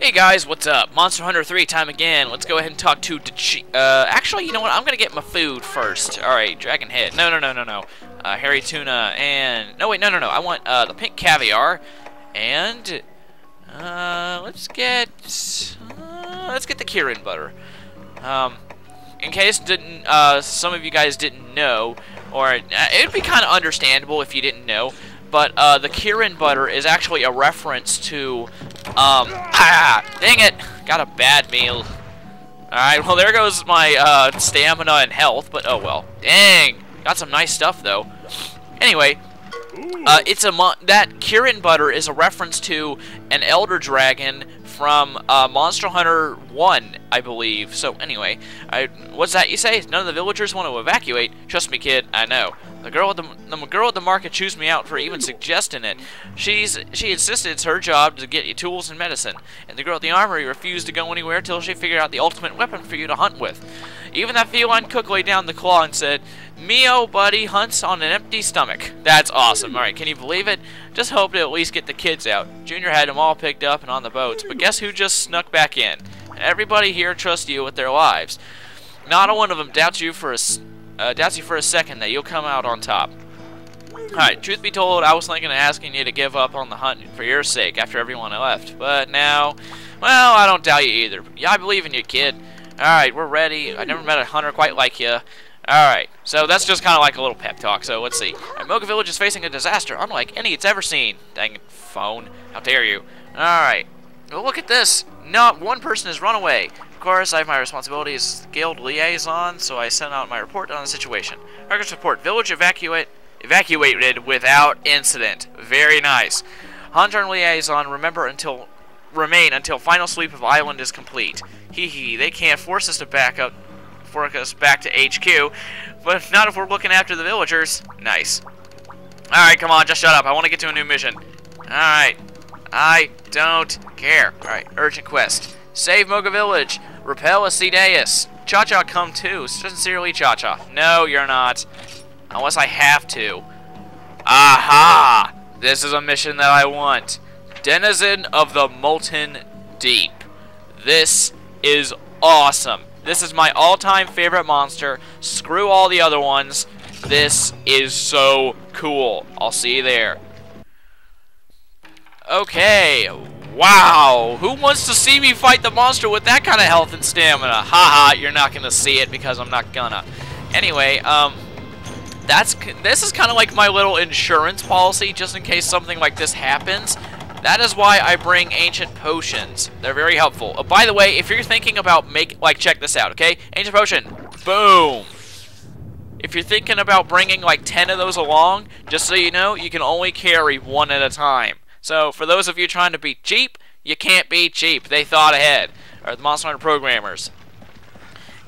Hey guys, what's up? Monster Hunter 3 time again. Let's go ahead and talk to actually, you know what? I'm gonna get my food first. Alright, Dragon Head. No. Hairy Tuna and... No, wait, no. I want the pink caviar. And... let's get the Kirin butter. In case some of you guys didn't know, or it'd be kind of understandable if you didn't know, but the Kirin butter is actually a reference to, dang it, got a bad meal. Alright, well there goes my stamina and health, but oh well. Dang, got some nice stuff though. Anyway, that Kirin butter is a reference to an elder dragon from Monster Hunter 1, I believe. So anyway, what's that you say? None of the villagers want to evacuate. Trust me, kid, I know. The girl at the market chews me out for even suggesting it. She insisted it's her job to get you tools and medicine, and the girl at the armory refused to go anywhere till she figured out the ultimate weapon for you to hunt with. Even that feline cook laid down the claw and said, "Mio, buddy, hunts on an empty stomach." That's awesome. Alright, can you believe it? Just hope to at least get the kids out. Junior had them all picked up and on the boats, but guess who just snuck back in? Everybody here trusts you with their lives. Not a one of them doubts you for a second that you'll come out on top. Alright, truth be told, I was thinking of asking you to give up on the hunt for your sake after everyone left, but now, well, I don't doubt you either. Yeah, I believe in you, kid. Alright, we're ready. I never met a hunter quite like you. Alright, so that's just kind of like a little pep talk, so let's see. Mocha Village is facing a disaster unlike any it's ever seen. Dang it, phone. How dare you. Alright, well, look at this. Not one person has run away. Of course, I have my responsibility as guild liaison, so I sent out my report on the situation. Records report, village evacuated without incident. Very nice. Hunter and liaison remain until final sweep of island is complete. Hee, they can't force us back to HQ, but not if we're looking after the villagers. Nice. Alright, come on, just shut up. I want to get to a new mission. Alright. I don't care. Alright, urgent quest. Save Mocha Village. Repel a Cedeus. Cha-Cha come too. Sincerely, Cha-Cha. No, you're not. Unless I have to. Aha! This is a mission that I want. Denizen of the Molten Deep. This is awesome. This is my all-time favorite monster. Screw all the other ones. This is so cool. I'll see you there. Okay. Wow. Who wants to see me fight the monster with that kind of health and stamina? Haha, you're not going to see it because I'm not gonna. Anyway, this is kind of like my little insurance policy just in case something like this happens. That is why I bring ancient potions. They're very helpful. Oh, by the way, if you're thinking about check this out, okay? Ancient potion. Boom. If you're thinking about bringing like 10 of those along, just so you know, you can only carry one at a time. So for those of you trying to be cheap, you can't be cheap. They thought ahead. Or the Monster Hunter programmers.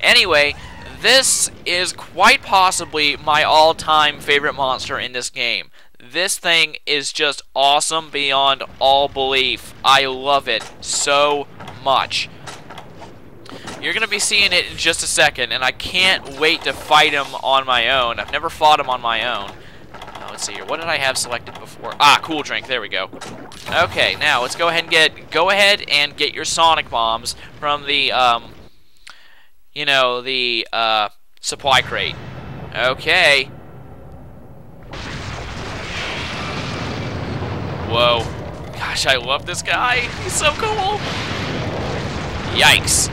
Anyway, this is quite possibly my all-time favorite monster in this game. This thing is just awesome beyond all belief. I love it so much. You're going to be seeing it in just a second, and I can't wait to fight him on my own. I've never fought him on my own. Let's see here. What did I have selected before? Ah, cool drink. There we go. Okay, now let's go ahead and get your sonic bombs from the supply crate. Okay. Whoa. Gosh, I love this guy. He's so cool. Yikes.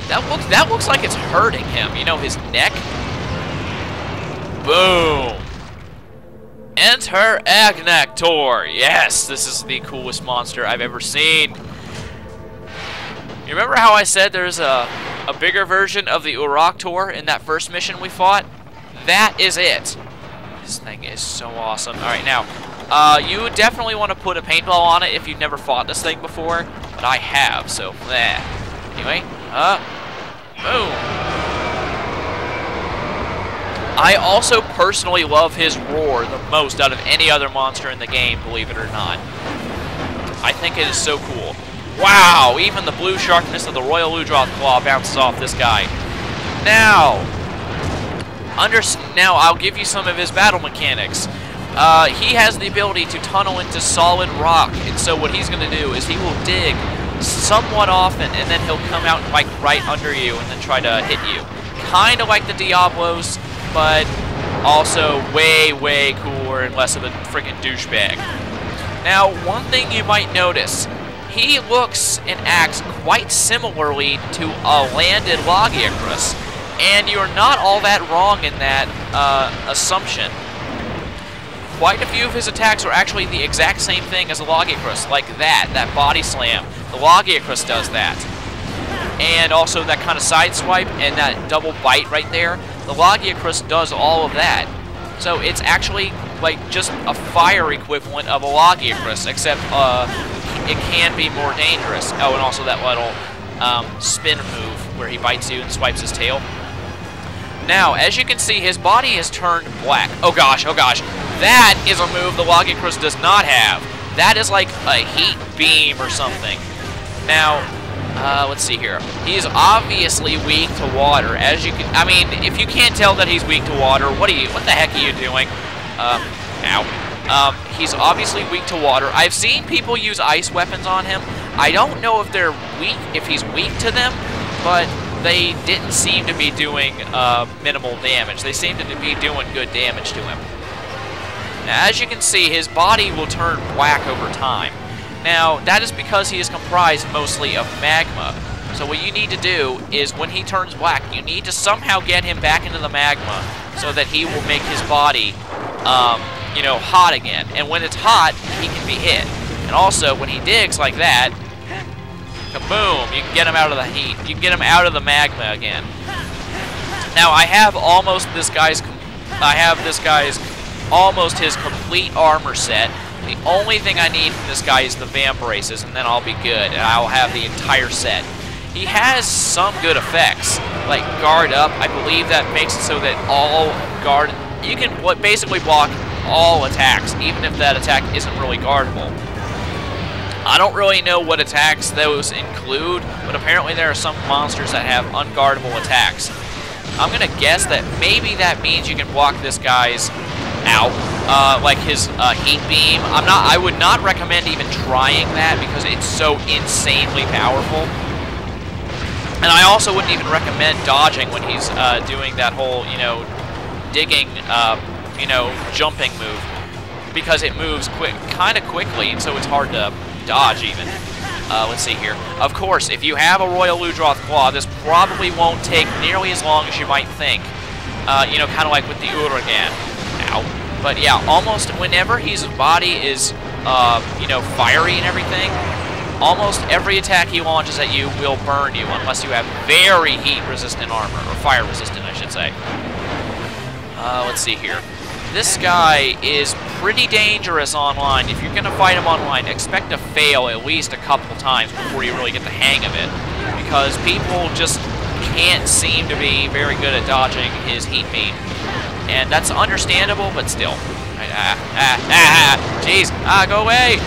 That looks like it's hurting him. You know, his neck. Boom. Enter Agnactor. Yes, this is the coolest monster I've ever seen. You remember how I said there's a bigger version of the Uroctor in that first mission we fought? That is it. This thing is so awesome. Alright, now, you definitely want to put a paintball on it if you've never fought this thing before, but I have, so, anyway, boom. I also personally love his roar the most out of any other monster in the game, believe it or not. I think it is so cool. Wow, even the blue sharpness of the Royal Ludroth Claw bounces off this guy. Now, I'll give you some of his battle mechanics. he has the ability to tunnel into solid rock, and so what he's going to do is he will dig somewhat often, and then he'll come out like right under you and then try to hit you. Kind of like the Diablos, but also way, way cooler and less of a freaking douchebag. Now, one thing you might notice, he looks and acts quite similarly to a landed Lagiacrus, and you're not all that wrong in that assumption. Quite a few of his attacks are actually the exact same thing as a Lagiacrus, like that body slam. The Lagiacrus does that. And also that kind of side swipe and that double bite right there. The Lagiacrus does all of that. So it's actually like just a fire equivalent of a Lagiacrus, except it can be more dangerous. Oh, and also that little spin move where he bites you and swipes his tail. Now, as you can see, his body has turned black. Oh gosh, oh gosh. That is a move the Lagiacrus does not have. That is like a heat beam or something. Now, let's see here. He's obviously weak to water. As you can, I mean, if you can't tell that he's weak to water, what the heck are you doing? Ow. He's obviously weak to water. I've seen people use ice weapons on him. I don't know if they're weak, if he's weak to them, but they didn't seem to be doing minimal damage. They seemed to be doing good damage to him. Now, as you can see, his body will turn black over time. Now, that is because he is comprised mostly of magma. So what you need to do is, when he turns black, you need to somehow get him back into the magma so that he will make his body, you know, hot again. And when it's hot, he can be hit. And also, when he digs like that, kaboom, you can get him out of the heat. You can get him out of the magma again. Now, I have this guy's almost his complete armor set. The only thing I need from this guy is the Vamp braces, and then I'll be good, and I'll have the entire set. He has some good effects, like guard up. I believe that makes it so that all guard... You can basically block all attacks, even if that attack isn't really guardable. I don't really know what attacks those include, but apparently there are some monsters that have unguardable attacks. I'm going to guess that maybe that means you can block this guy's like his heat beam. I would not recommend even trying that because it's so insanely powerful. And I also wouldn't even recommend dodging when he's doing that whole, you know, digging, you know, jumping move, because it moves kind of quickly, and so it's hard to dodge even. Let's see here. Of course, if you have a Royal Ludroth Claw, this probably won't take nearly as long as you might think. You know, kind of like with the Uragan. Ow. But yeah, almost whenever his body is, you know, fiery and everything, almost every attack he launches at you will burn you, unless you have very heat-resistant armor, or fire-resistant, I should say. Let's see here. This guy is pretty dangerous online. If you're going to fight him online, expect to fail at least a couple times before you really get the hang of it, because people just can't seem to be very good at dodging his heat beam. And that's understandable, but still. Jeez. Go away.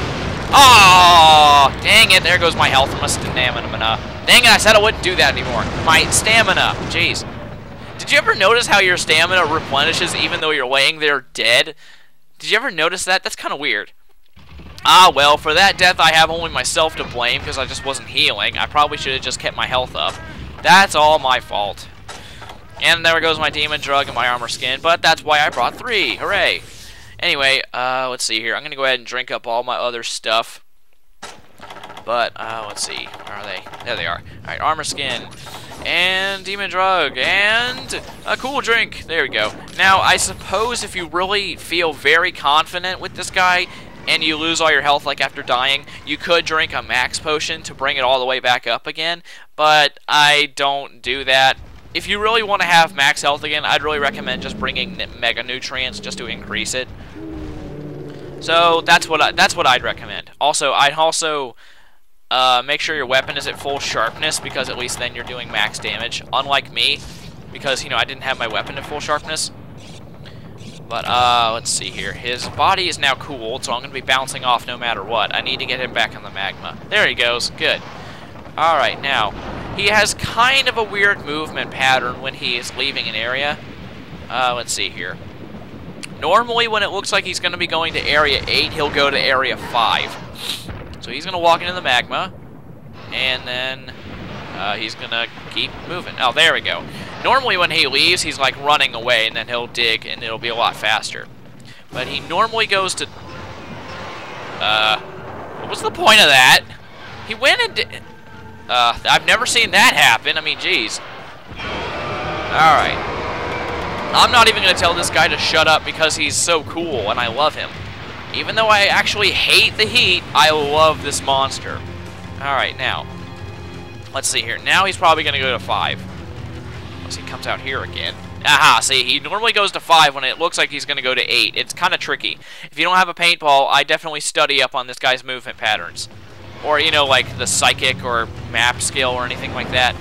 Oh, dang it. There goes my health and my stamina. Dang it, I said I wouldn't do that anymore. My stamina. Jeez. Did you ever notice how your stamina replenishes even though you're laying there dead? Did you ever notice that? That's kind of weird. Well, for that death, I have only myself to blame because I just wasn't healing. I probably should have just kept my health up. That's all my fault. And there goes my demon drug and my armor skin, but that's why I brought 3. Hooray! Anyway, let's see here. I'm going to go ahead and drink up all my other stuff. But, let's see. Where are they? There they are. Alright, armor skin. And demon drug. And a cool drink. There we go. Now, I suppose if you really feel very confident with this guy, and you lose all your health like after dying, you could drink a max potion to bring it all the way back up again. But I don't do that. If you really want to have max health again, I'd really recommend just bringing Mega Nutrients just to increase it. So that's what I'd recommend. Also, I'd also make sure your weapon is at full sharpness, because at least then you're doing max damage. Unlike me, because, you know, I didn't have my weapon at full sharpness. But let's see here. His body is now cooled, so I'm going to be bouncing off no matter what. I need to get him back in the magma. There he goes. Good. All right, now. He has kind of a weird movement pattern when he is leaving an area. Let's see here. Normally, when it looks like he's going to be going to Area 8, he'll go to Area 5. So he's going to walk into the magma, and then he's going to keep moving. Oh, there we go. Normally, when he leaves, he's like running away, and then he'll dig, and it'll be a lot faster. But he normally goes to... what was the point of that? He went and did... I've never seen that happen. I mean, geez. Alright. I'm not even going to tell this guy to shut up because he's so cool and I love him. Even though I actually hate the heat, I love this monster. Alright, now. Let's see here. Now he's probably going to go to 5. Unless he comes out here again. Aha, see, he normally goes to 5 when it looks like he's going to go to 8. It's kind of tricky. If you don't have a paintball, I definitely study up on this guy's movement patterns. Or, you know, like the psychic or map skill or anything like that.